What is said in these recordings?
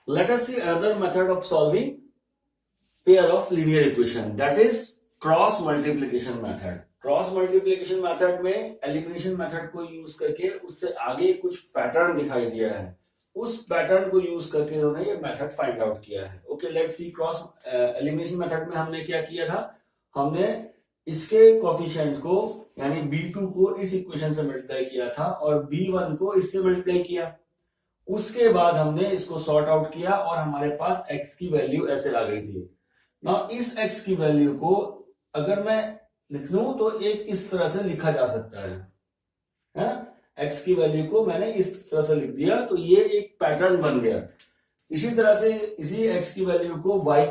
Let us see another method of solving pair of linear equation, that is cross multiplication method. Cross multiplication method में elimination method को use करके उससे आगे कुछ pattern दिखाई दिया है, उस पैटर्न को यूज करके इन्होंने ये मेथड फाइंड आउट किया है। Okay, let's see. Cross elimination method में हमने क्या किया था, हमने इसके कोफिशिएंट को यानी b2 को इस इक्वेशन से मल्टीप्लाई किया था और b1 को इससे मल्टीप्लाई किया। उसके बाद हमने इसको सॉर्ट आउट किया और हमारे पास x की वैल्यू ऐसे आ गई थी ना। इस x की वैल्यू को अगर मैं लिख लूं तो एक इस तरह से लिखा जा सकता है x की वैल्यू को मैंने इस तरह से लिख दिया तो ये एक पैटर्न बन गया। इसी तरह से इसी x की वैल्यू को y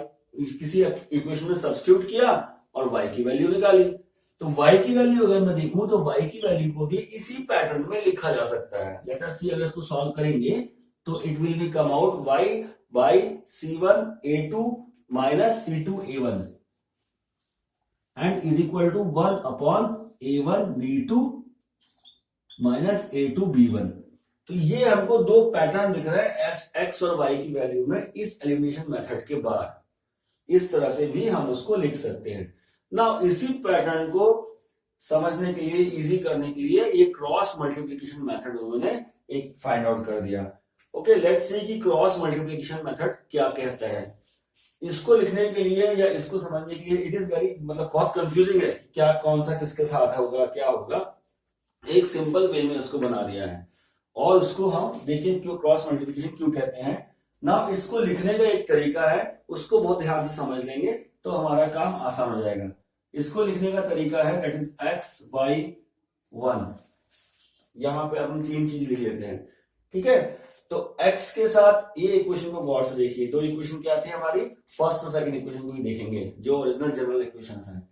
किसी इक्वेशन में सब्स्टिट्यूट किया और y की वैल्यू निकाली। तो y की वैल्यू अगर मैं देखूं तो y की वैल्यू को भी इसी पैटर्न में लिखा जा सकता है। लेट अस सी, अगर इसको सॉल्व करेंगे तो it will be come out y by c1a2 minus c2a1 and is equal to 1 upon a1b2 minus a2b1। तो ये हमको दो पैटर्न दिख रहा है x और y की वैल्यू में इस एलिमिनेशन मेथड के बाद। इस तरह से भी हम उसको लिख सकते हैं ना। इसी पैटर्न को समझने के लिए, इजी करने के लिए ये क्रॉस मल्टीप्लिकेशन मेथड उन्होंने एक फाइंड आउट कर दिया। ओके, लेट्स सी कि क्रॉस मल्टीप्लिकेशन मेथड क्या कहता है। इसको लिखने के लिए या इसको समझने के लिए इट इज वेरी बहुत कंफ्यूजिंग है, क्या कौन सा किसके साथ होगा क्या होगा। एक सिंपल वे में इसको बना दिया है और उसको हम देखें क्यों क्रॉस मल्टीप्लिकेशन क्यों कहते हैं ना। इसको लिखने का एक तरीका है, उसको बहुत ध्यान से समझ लेंगे तो हमारा काम आसान हो जाएगा। इसको लिखने का तरीका है दैट इज x/1। यहां पे हम तीन चीज लिख लेते हैं, ठीक है। तो x के साथ ये इक्वेशन को गौर से देखिए। दो इक्वेशन क्या थी हमारी, फर्स्ट और सेकंड इक्वेशन को भी देखेंगे जो ओरिजिनल जनरल इक्वेशंस हैं।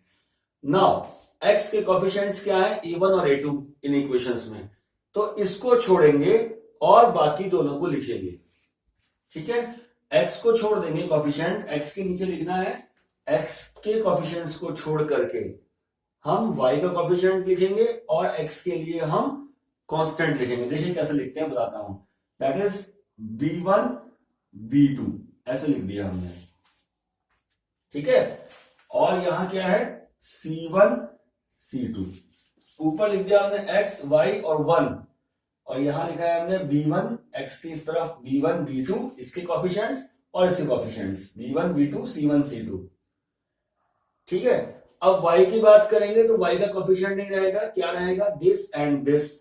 नाउ x के कोफिशिएंट्स क्या है, a1 और a2 इन इक्वेशंस में। तो इसको छोड़ेंगे और बाकी दोनों को लिखेंगे, ठीक है। x को छोड़ देंगे कोफिशिएंट, x के नीचे लिखना है x के कोफिशिएंट्स को छोड़ करके हम y का कोफिशिएंट लिखेंगे और x के लिए हम कांस्टेंट लिखेंगे। देखिए कैसे लिखते हैं, बताता हूं। दैट इज b1 b2 ऐसे लिख दिया हमने, ठीक है। और यहां क्या है c1 c2, ऊपर लिख दिया हमने x y और 1 और यहां लिखा है हमने b1 x की इस तरफ b1 b2 इसके कोफिशिएंट्स और इसके coefficients b1 b2 c1 c2, ठीक है। अब y की बात करेंगे तो y का कोफिशिएंट नहीं रहेगा, क्या रहेगा, दिस एंड दिस।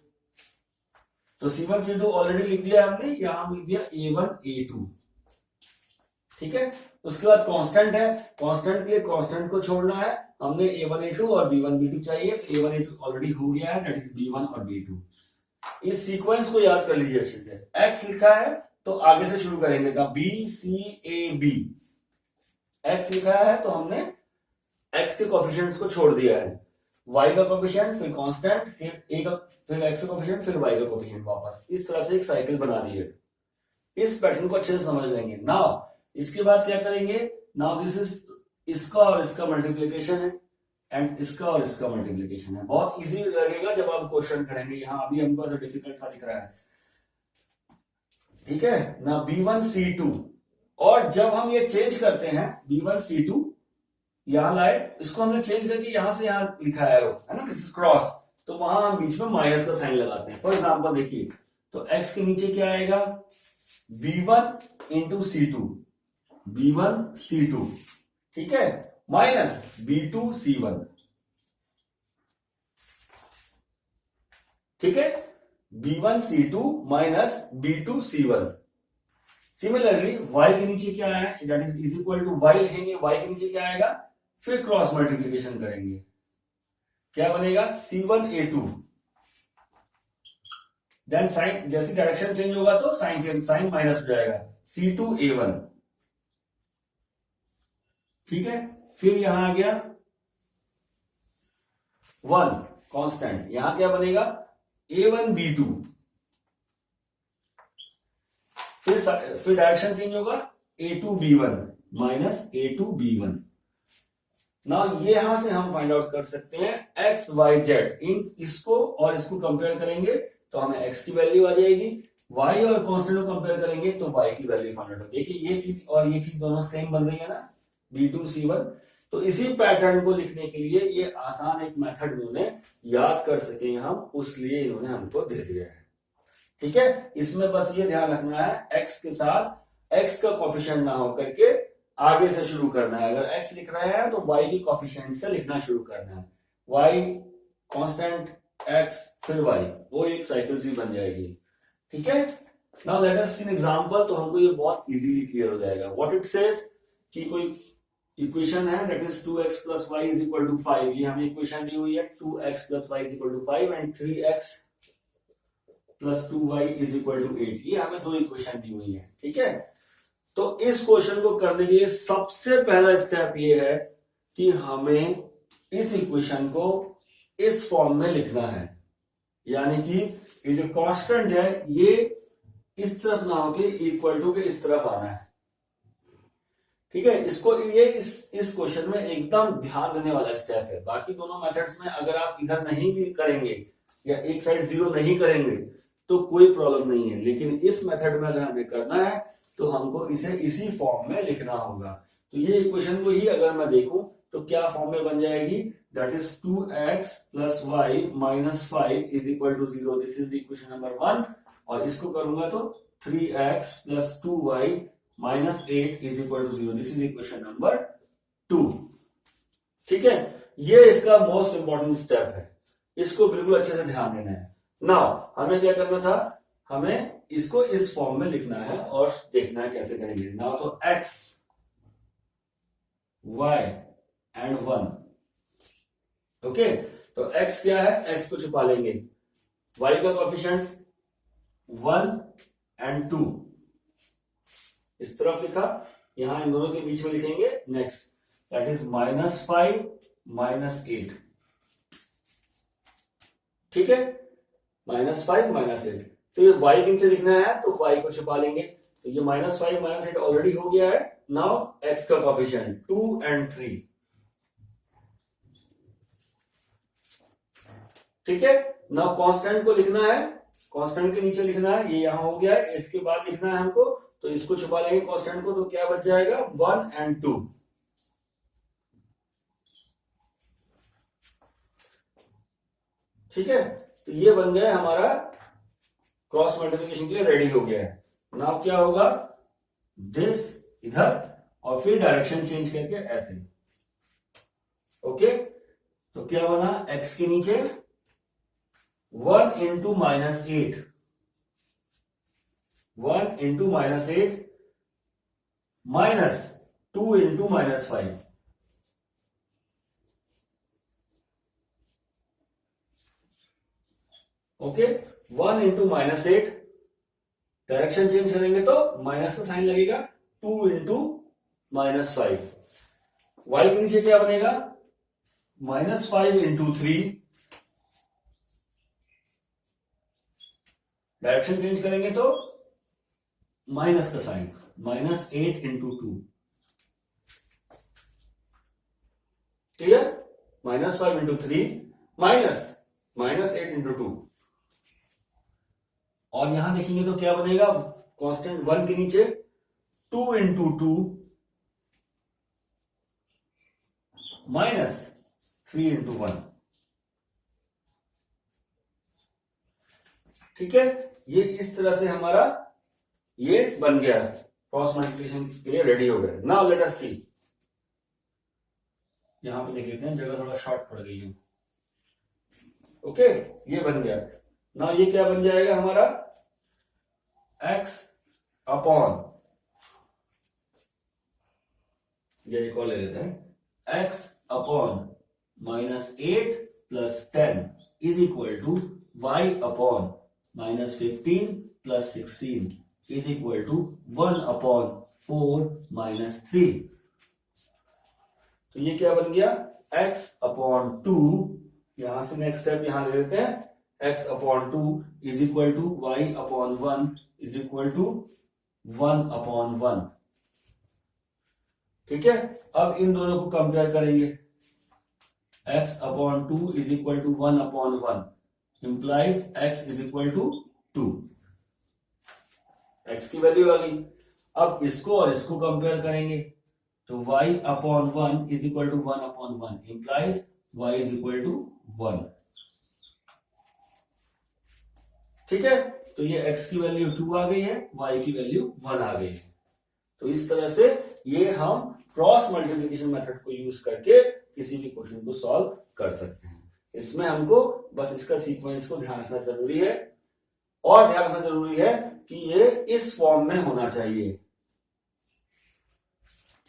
तो c1 c2 ऑलरेडी लिख दिया हमने, यहां लिख दिया a1 a2, ठीक है। उसके बाद कांस्टेंट है, कांस्टेंट के लिए कांस्टेंट को छोड़ना है हमने, a1 a2 और b1 b2 चाहिए। तो a1 a2 ऑलरेडी हो गया है, दैट इज b1 और b2। इस सीक्वेंस को याद कर लीजिए अच्छे से। x लिखा है तो आगे से शुरू करेंगे, b c a b। x लिखा है तो हमने x के कोफिशिएंट्स को छोड़ दिया है, y का कोफिशिएंट फिर कांस्टेंट फिर a का फिर x का कोफिशिएंट फिर y का कोफिशिएंट वापस। इस तरह से एक साइकिल बना दी है। इस पैटर्न को अच्छे से समझ लेंगे। नाउ इसके बाद क्या करेंगे, नाउ दिस इज इसका और इसका मल्टीप्लिकेशन है एंड इसका और इसका मल्टीप्लिकेशन है। बहुत इजी लगेगा जब हम क्वेश्चन करेंगे। यहां अभी हमको ऐसा डिफिकल्ट सा दिख रहा है, ठीक है ना। b1 c2 और जब हम ये चेंज करते हैं b1 c2 यहां लाए, इसको हमने चेंज करके यहां से यहां लिखा है ना, दिस इज क्रॉस। तो वहां हम बीच में माइनस का साइन लगाते हैं। फॉर एग्जांपल देखिए, तो x के नीचे क्या आएगा, b1 into c2 b1 c2, ठीक है, माइनस b2 c1, ठीक है। b1 c2 minus b2 c1। Similarly y के नीचे क्या है, that is equal to y लिखेंगे, y के नीचे क्या आएगा, फिर क्रॉस मल्टीप्लिकेशन करेंगे, क्या बनेगा c1 a2। देन साइन, जैसे डायरेक्शन चेंज होगा तो साइन माइनस हो जाएगा, c2 a1, ठीक है। फिर यहां आ गया 1 कांस्टेंट, यहां क्या बनेगा a1 b2, फिर डायरेक्शन चेंज होगा a2 b1 minus a2 b1। Now ये यहां से हम फाइंड आउट कर सकते हैं x y z, इन इसको और इसको कंपेयर करेंगे तो हमें x की वैल्यू आ जाएगी, y और कांस्टेंट को कंपेयर करेंगे तो y की वैल्यू फाइंड आउट होगी। देखिए ये चीज और ये चीज दोनों सेम बन रही है ना, B2C1। तो इसी पैटर्न को लिखने के लिए ये आसान एक मेथड इन्होंने याद कर सके हम, उसलिए इन्होंने हमको दे दिया है। ठीक है, इसमें बस ये ध्यान रखना है x के साथ x का कोफिशिएंट ना हो करके आगे से शुरू करना है। अगर x लिख रहे हैं तो y के कोफिशिएंट से लिखना शुरू करना है। y कांस्टेंट x फिर y, वो एक साइकिल सी बन जाएगी। ठीक है, now let us see an example, तो हमको ये बहुत इजीली क्लियर हो जाएगा। व्हाट इट सेज कि कोई इक्वेशन है that is 2x plus y is equal to 5। ये हमें इक्वेशन दी हुई है 2x plus y is equal to 5 and 3x plus 2y is equal to 8। ये हमें दो इक्वेशन दी हुई है। ठीक है, तो इस क्वेश्चन को करने के लिए सबसे पहला स्टेप ये है कि हमें इस इक्वेशन को इस फॉर्म में लिखना है, यानी कि ये जो कांस्टेंट है ये इस तरफ ना होके इक्वल टू के इस तरफ आना है। ठीक है, इसको ये इस क्वेश्चन में एकदम ध्यान देने वाला स्टेप है। बाकी दोनों मेथड्स में अगर आप इधर नहीं भी करेंगे या एक साइड जीरो नहीं करेंगे तो कोई प्रॉब्लम नहीं है, लेकिन इस मेथड में अगर हमें करना है तो हमको इसे इसी फॉर्म में लिखना होगा। तो ये इक्वेशन को ही अगर मैं देखूं तो क्या फॉर्म में बन जाएगी, that is 2x plus y minus 5 is equal to 0। This is the equation number 1। और इसको करूंगा तो 3x plus 2y minus 8 is equal to 0। This is equation number 2। ठीक है, ये इसका मोस्ट इंपॉर्टेंट स्टेप है, इसको बिल्कुल अच्छे से ध्यान देना है। नाउ हमें क्या करना था, हमें इसको इस फॉर्म में लिखना है और देखना है कैसे करेंगे। नाउ तो x y एंड 1। ओके, तो x क्या है, x को छुपा लेंगे, y का कोएफिशिएंट 1 एंड 2 इस तरफ लिखा, यहां इन दोनों के बीच में लिखेंगे नेक्स्ट, दैट इज -5 -8। ठीक है, -5 -8। फिर y किन से लिखना है तो y को छुपा लेंगे, तो ये -5 -8 ऑलरेडी हो गया है। नाउ x का कोएफिशिएंट 2 एंड 3। ठीक है, नाउ कांस्टेंट को लिखना है, कांस्टेंट के नीचे लिखना है, ये यहां हो गया है, इसके बाद लिखना है हमको, तो इसको छुपा लेंगे कांस्टेंट को, तो क्या बच जाएगा 1 एंड 2। ठीक है, तो ये बन गया हमारा क्रॉस मल्टीप्लिकेशन के लिए रेडी हो गया है। नाउ क्या होगा, दिस इधर और फिर डायरेक्शन चेंज करके ऐसे। ओके, तो क्या बना, x के नीचे 1 into -8, 1 into -8 minus 2 into -5। Okay, 1 into -8, direction change करेंगे तो माइनस का साइन लगेगा, 2 इंटू -5। y के नीचे क्या बनेगा, -5 इंटू 3, डायरेक्शन चेंज करेंगे तो माइनस का sign, -8 into 2। Clear, -5 into 3 -8 into 2। और यहां देखेंगे तो क्या बनेगा, कांस्टेंट 1 के नीचे 2 इंटू 2 -3 इंटू 1। ठीक है, ये इस तरह से हमारा ये बन गया, क्रॉस मल्टीप्लिकेशन के लिए रेडी हो गया। नाउ लेट अस सी, यहां पे लिख लेते हैं, जगह थोड़ा शॉर्ट पड़ गई है। ओके, ये बन गया। नाउ ये क्या बन जाएगा हमारा, x अपॉन, ये एक और ले लेते हैं, x upon -8 plus 10 is equal to y upon -15 plus 16 is equal to 1 upon 4 -3। तो ये क्या बन गया, x अपॉन 2, यहां से नेक्स्ट स्टेप यहां ले लेते हैं, x upon 2 is equal to y upon 1 is equal to 1 upon 1। ठीक है, अब इन दोनों को कंपेयर करेंगे, x upon 2 is equal to 1 upon 1 implies x is equal to 2। x की वैल्यू आ गई। अब इसको और इसको कंपेयर करेंगे तो y upon 1 is equal to 1 upon 1 implies y is equal to 1। ठीक है, तो ये x की वैल्यू 2 आ गई है, y की वैल्यू 1 आ गई है। तो इस तरह से ये हम क्रॉस मल्टीप्लिकेशन मेथड को यूज करके किसी भी क्वेश्चन को सॉल्व कर सकते हैं। इसमें हमको बस इसका सीक्वेंस को ध्यान रखना जरूरी है, और ध्यान रखना जरूरी है कि ये इस फॉर्म में होना चाहिए,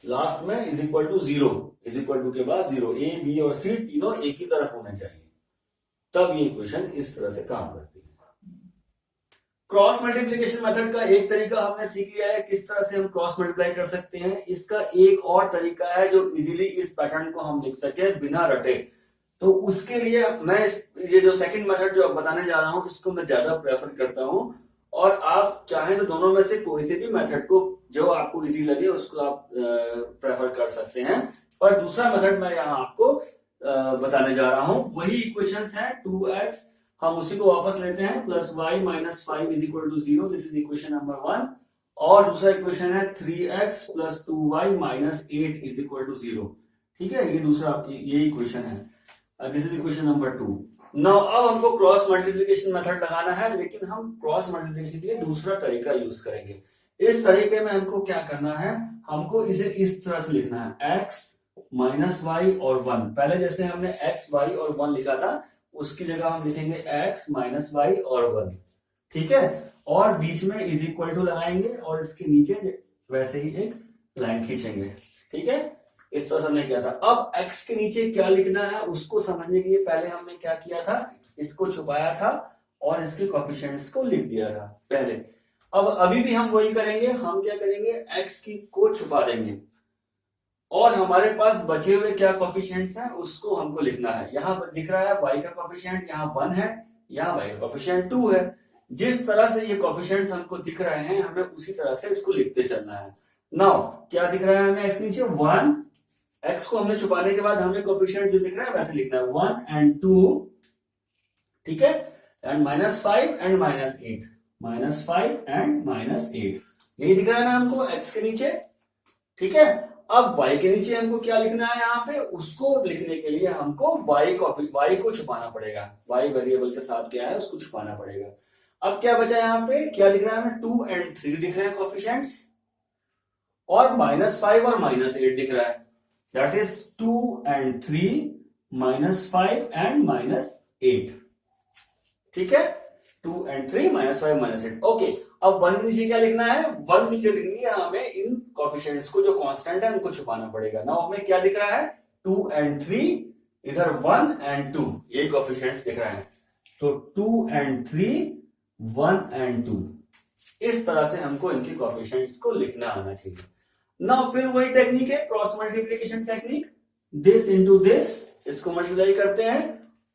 लास्ट में is equal to 0, is equal to के बाद 0, ए बी और सी तीनों एक ही तरफ होने चाहिए, तब ये इक्वेशन इस तरह से काम करती है। क्रॉस मल्टीप्लिकेशन मेथड का एक तरीका हमने सीख लिया है, किस तरह से हम क्रॉस मल्टीप्लाई कर सकते हैं। इसका एक और तरीका है जो इजीली इस पैटर्न को हम लिख सके बिना रटे, तो उसके लिए मैं ये जो सेकंड मेथड जो बताने जा रहा हूं इसको मैं ज्यादा प्रेफर करता हूं, और आप चाहें तो दोनों में से कोई से भी मेथड को जो आपको इजी लगे उसको आप प्रेफर कर सकते हैं। पर दूसरा मेथड मैं यहाँ आपको बताने जा रहा हूं, वही इक्वेशंस हैं 2x, हम उसी को वापस लेते हैं, plus y minus 5 is equal to 0, this is equation number 1। और दूसरा इक्वेशन है 3x plus 2y minus 8 is equal to 0। ठीक है, ये दूसरा ये इक्वेशन है, this is equation number 2। Now अब हमको क्रॉस मल्टीप्लिकेशन मेथड लगाना है, लेकिन हम क्रॉस मल्टीप्लिकेशन के लिए दूसरा तरीका यूज करेंगे। इस तरीके में हमको क्या करना है, हमको इसे इस तरह से लिखना है x माइनस वाई और 1। पहले जैसे हमने x y और 1 लिखा था उसकी जगह हम लिखेंगे x माइनस वाई और 1। ठीक है, और बीच में इज इक्वल टू लगाएंगे और इसके नीचे वैसे ही एक लाइन खींचेंगे। ठीक है, इस तरह से हमने किया था। अब x के नीचे क्या लिखना है उसको समझने के लिए पहले हमने क्या किया था, इसको छुपाया था और इसके कोएफिशिएंट्स को लिख दिया था पहले। अब अभी भी हम वही करेंगे, हम क्या करेंगे x की को छुपा देंगे और हमारे पास बचे हुए क्या कोएफिशिएंट्स हैं उसको हमको लिखना है। यहाँ पर दिख रहा है y का कोएफिशिएंट यहाँ 1 है, यहाँ y का कोएफिशिएंट 2 है। जिस तरह से ये कोएफिशिएंट्स हमको दिख रहे हैं हमें उसी तरह से इसको लिखते चलना है। नाउ क्या दिख रहा है हमें x नीचे 1, x को हमने छुपाने के बाद हमें कोएफिशिएंट जो दिख रहा है वैसे लिखना है 1 and 2। ठीक है, एंड -5 and -8, -5 and -8 यही दिख रहा है ना हमको x के नीचे। ठीक है, अब y के नीचे हमको क्या लिखना है, यहाँ पे उसको लिखने के लिए हमको y को छुपाना पड़ेगा, y वेरिएबल के साथ क्या है उसको छुपाना पड़ेगा। अब क्या बचा यहाँ पे, क्या लिख रहा है हमें 2 and 3 दिख रहे हैं कोएफिशिएंट्स, और -5 और -8 दिख रहा है, दैट इज 2 and 3 -5 and -8। ठीक है, 2 and 3 -5 -8। ओके, अब 1 नीचे क्या लिखना है, 1 नीचे लिखनी है हमें इन कोएफिशिएंट्स को जो कांस्टेंट है उनको छुपाना पड़ेगा। नाउ हमें क्या दिख रहा है 2 and 3, इधर 1 and 2 ये कोएफिशिएंट्स दिख रहे हैं, तो 2 and 3 1 and 2 इस तरह से हमको इनके कोएफिशिएंट्स को लिखना आना चाहिए। नाउ फिर वही टेक्निक है cross multiplication technique, this into this, इसको मल्टीप्लाई करते हैं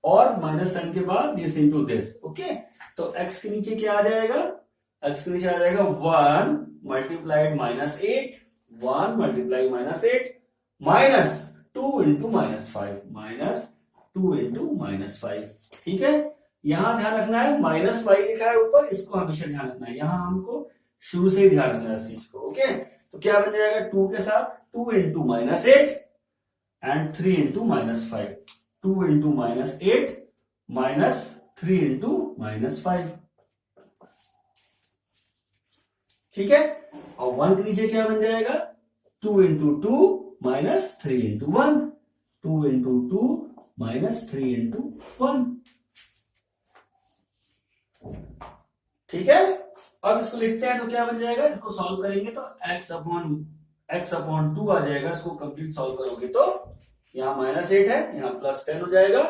और माइनस साइन के बाद दिस इंटू दिस। ओके, तो x के नीचे क्या आ जाएगा, x के नीचे आ जाएगा 1 multiplied -8, 1 multiply -8 minus 2 into -5, -2 into -5। ठीक है, यहां ध्यान रखना है -5 लिखा है ऊपर, इसको हमेशा ध्यान रखना है, यहां हमको शुरू से ही ध्यान रखना है इस चीज को। ओके, तो क्या बन जाएगा 2 के साथ 2 into -8 and 3 into -5, 2 into -8 minus 3 into -5। ठीक है, और 1 के नीचे क्या बन जाएगा 2 into 2 minus 3 into 1, 2 into 2 minus 3 into 1। ठीक है, अब इसको लिखते हैं तो क्या बन जाएगा, इसको सॉल्व करेंगे तो x अपॉन 2 आ जाएगा। इसको कंप्लीट सॉल्व करोगे तो यहाँ -8 है, यहाँ +10 हो जाएगा,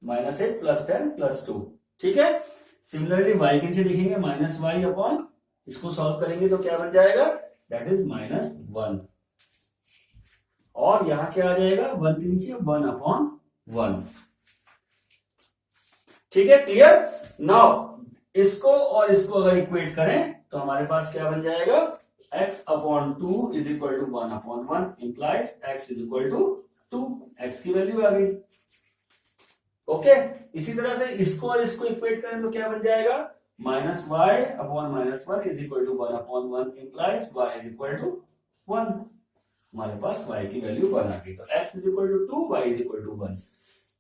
-8 +10 +2। ठीक है, सिमिलरली y के नीचे लिखेंगे -y अपॉन, इसको सॉल्व करेंगे तो क्या बन जाएगा, दैट इज -1, और यहां क्या आ जाएगा 1 के नीचे 1 अपॉन 1। ठीक है, क्लियर। नाउ इसको और इसको अगर इक्वेट करें तो हमारे पास क्या बन जाएगा, x upon 2 is equal to 1 upon 1 implies x is equal to 2, x की वैल्यू आ गई। ओके, इसी तरह से इसको और इसको इक्वेट करें तो क्या बन जाएगा minus y upon minus one is equal to one upon one implies y is equal to one. हमारे पास y की वैल्यू वन आ गई, तो x is equal to two, y is equal to one.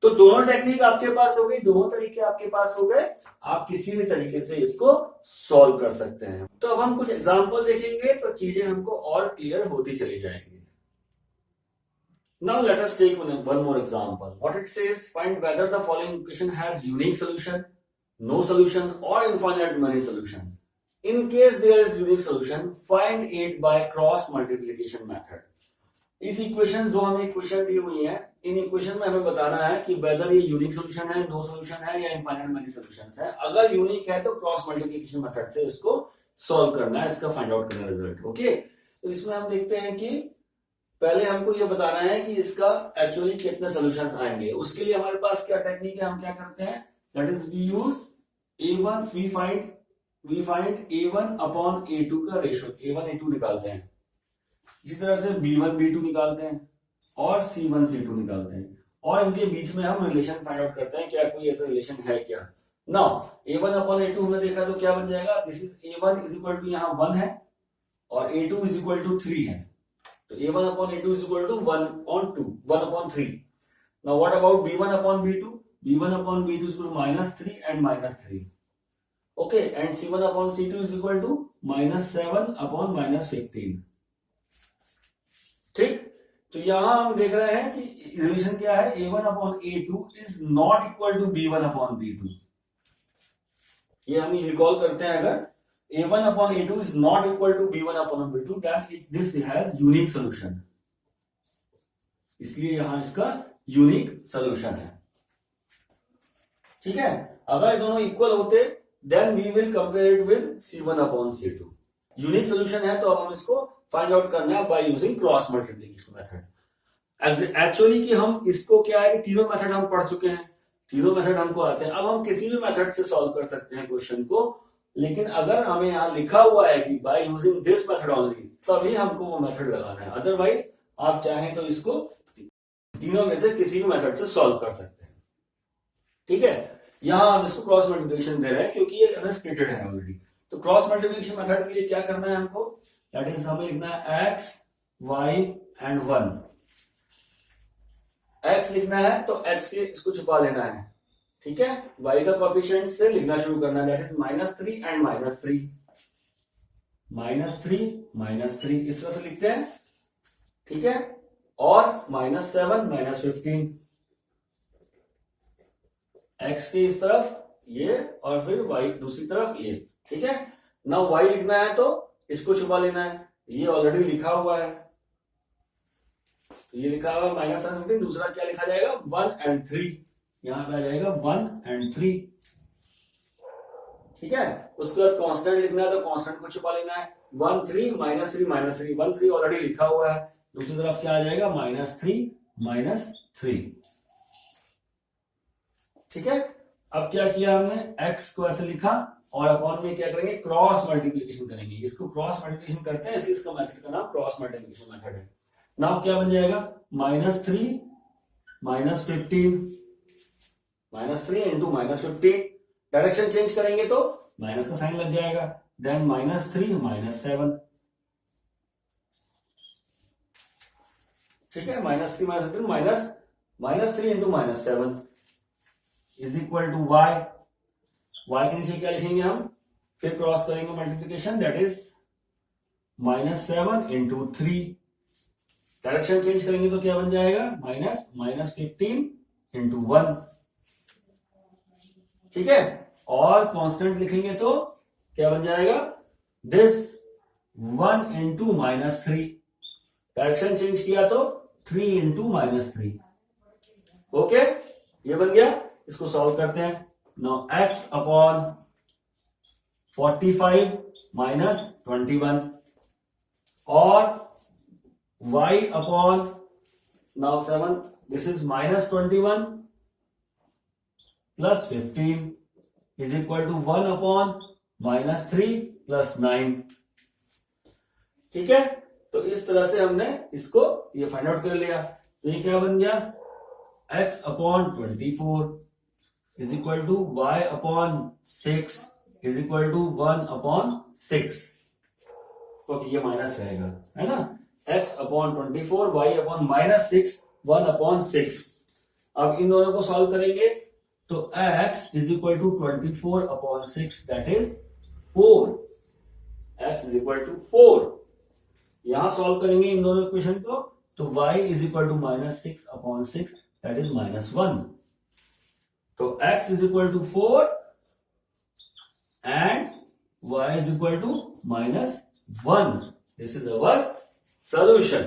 तो दोनों टेक्निक आपके पास हो गई, दोनों तरीके आपके पास हो गए, आप किसी भी तरीके से इसको सॉल्व कर सकते हैं। तो अब हम कुछ एग्जांपल देखेंगे तो चीजें हमको और क्लियर होती चली जाएंगी। Now let us take one more example. What it says, find whether the following equation has unique solution, no solution or infinite many solution. In case there is unique solution, find it by cross multiplication method. इस equation जो हमें equation दी हुई है, in equation में हमें बताना है कि वेदर ये यूनिक सोल्यूशन है, नो सोल्यूशन है या इनफाइनाइट मेनी सॉल्यूशंस है। अगर यूनिक है तो क्रॉस मल्टीप्लिकेशन मेथड से इसको सॉल्व करना है, इसका फाइंड आउट करना है रिजल्ट। ओके, तो इसमें हम देखते हैं कि पहले हमको ये बताना है कि इसका एक्चुअली कितने सॉल्यूशंस आएंगे। उसके लिए हमारे पास क्या टेक्निक है, हम क्या करते हैं, that is we use a1, we find a1 upon a2 का रेशियो, a1 a2 निकालते हैं। इसी तरह से b1 b2 निकालते हैं और c1 c2 निकालते हैं, और इनके बीच में हम रिलेशन फाइंड आउट करते हैं, क्या कोई ऐसा रिलेशन है क्या। नाउ a1 अपॉन a2 हमने देखा तो क्या बन जाएगा, this is a1 is equal to यहाँ 1 है और a2 इज इक्वल टू 3 है, तो a1 upon a2 is equal to 1 upon 2, 1 upon 3। Now what about b1 upon b2, b1 upon b2 is equal to -3 and -3। Okay, and c1 upon c2 is equal to -7 upon -15। ठीक, तो यहां हम देख रहे हैं कि रिलेशन क्या है, a1 upon a2 is not equal to b1 upon b2। ये हम रिकॉल करते हैं, अगर a1 upon a2 is not equal to b1 upon b2, then this has unique solution। इसलिए यहां इसका यूनिक सोल्यूशन है। ठीक है, अगर दोनों इक्वल होते then we will compare it with c1 upon c2। Unique solution है तो अब हम इसको फाइंड आउट करना है by using cross multiplication method. Actually कि हम इसको क्या है, तीनों मेथड हम पढ़ चुके हैं, तीनों मेथड हमको आते हैं। अब हम किसी भी मेथड से सॉल्व कर सकते हैं क्वेश्चन को, लेकिन अगर हमें यहां लिखा हुआ है कि by using this method only, तभी हमको वो मेथड लगाना है। अदरवाइज आप चाहें तो इसको तीनों में से किसी भी मेथड से सॉल्व कर सकते हैं। ठीक है, यहां हम इसको क्रॉस मल्टीप्लिकेशन दे रहे हैं क्योंकि ये हमें स्टेटेड है ऑलरेडी। तो क्रॉस मल्टीप्लिकेशन मेथड के लिए क्या करना है हमको, दैट इज हमें लिखना है x, y एंड 1। x लिखना है तो x के इसको छुपा लेना है। ठीक है, y का कोएफिशिएंट से लिखना शुरू करना है, दैट इज -3 एंड -3, -3 इस तरह से लिखते हैं। ठीक है, और -7 -15, x के इस तरफ ये और फिर y दूसरी तरफ ये। ठीक है, नाउ y लिखना है तो इसको छुपा लेना है, ये ऑलरेडी लिखा हुआ है, ये लिखा हुआ -7 15, दूसरा क्या लिखा जाएगा 1 एंड 3, यहां पे आ जाएगा 1 एंड 3। ठीक है, उसके बाद कांस्टेंट लिखना है तो कांस्टेंट को छुपा लेना है, 1 3 -3 1 3 ऑलरेडी लिखा हुआ है, दूसरी तरफ क्या आ जाएगा -3 -3। ठीक है, अब क्या किया हमने, x को ऐसे लिखा और अपॉन में क्या करेंगे, क्रॉस मल्टीप्लिकेशन करेंगे। इसको क्रॉस मल्टीप्लिकेशन करते हैं इसलिए इसका मेथड का नाम क्रॉस मल्टीप्लिकेशन मेथड है। नाउ क्या बन जाएगा, -3 -15, -3 इंटू -15, डायरेक्शन चेंज करेंगे तो माइनस का साइन लग जाएगा, देन -3 -7। ठीक है, -3 -15 -3 into -7 is equal to y के नीचे क्या लिखेंगे हम, फिर क्रॉस करेंगे multiplication, that is -7 into 3, direction change करेंगे तो क्या बन जाएगा, -15 इंटू 1। ठीक है, और कांस्टेंट लिखेंगे तो क्या बन जाएगा, दिस 1 इंटू -3, डायरेक्शन चेंज किया तो 3 इंटू -3। ओके, ये बन गया। इसको सॉल्व करते हैं। नाउ x अपॉन 45 -21 और y upon now 7, this is -21 plus 15 is equal to 1 upon -3 plus 9। ठीक है, तो इस तरह से हमने इसको ये फाइंड आउट कर लिया। तो ये क्या बन गया, x upon 24 is equal to y upon 6 is equal to 1/6, तो ये माइनस रहेगा, है ना। x/24, y/-6, 1/6। अब इन दोनों को सॉल्व करेंगे तो x is equal to 24/6, that is 4। x is equal to 4। यहां सॉल्व करेंगे इन दोनों इक्वेशन को तो y is equal to -6/6, that is -1। तो x is equal to 4 and y is equal to -1. This is our solution.